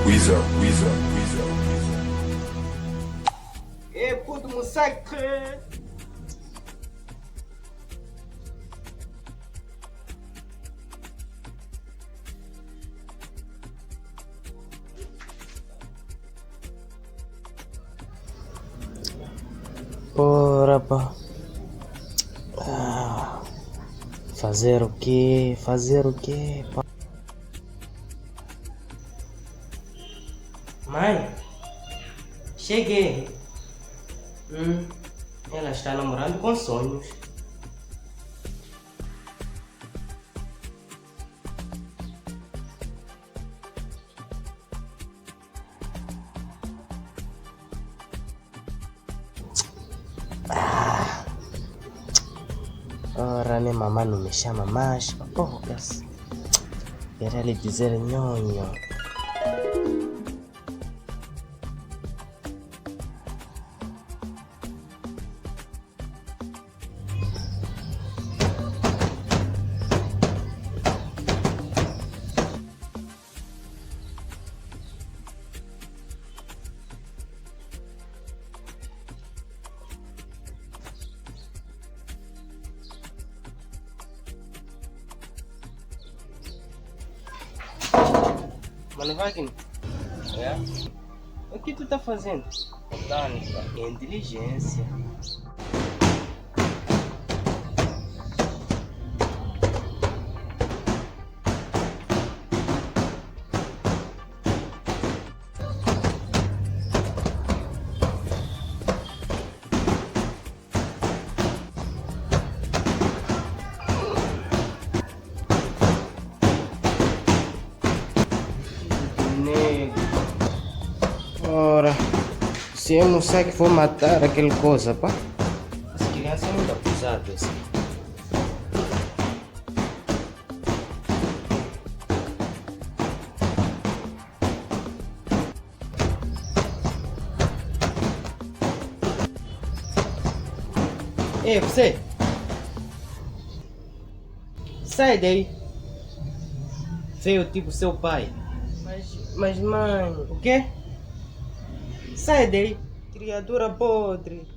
Weezer. Écoute mon sacré. Ora pá. Fazer o quê? Fazer o quê, pá? Mãe, cheguei. Ela está namorando com sonhos. Ora, nem mamãe não me chama mais. Poucas. Queria lhe dizer nhonho. Mano Wagner, o que tu tá fazendo? Botânica. Inteligência. Nego. Ora, se eu não sei que vou matar aquele coisa, pá. As crianças são muito abusadas. Ei, você! Sai daí! Feio tipo seu pai. Mas mãe, o quê? Sai daí, criatura podre.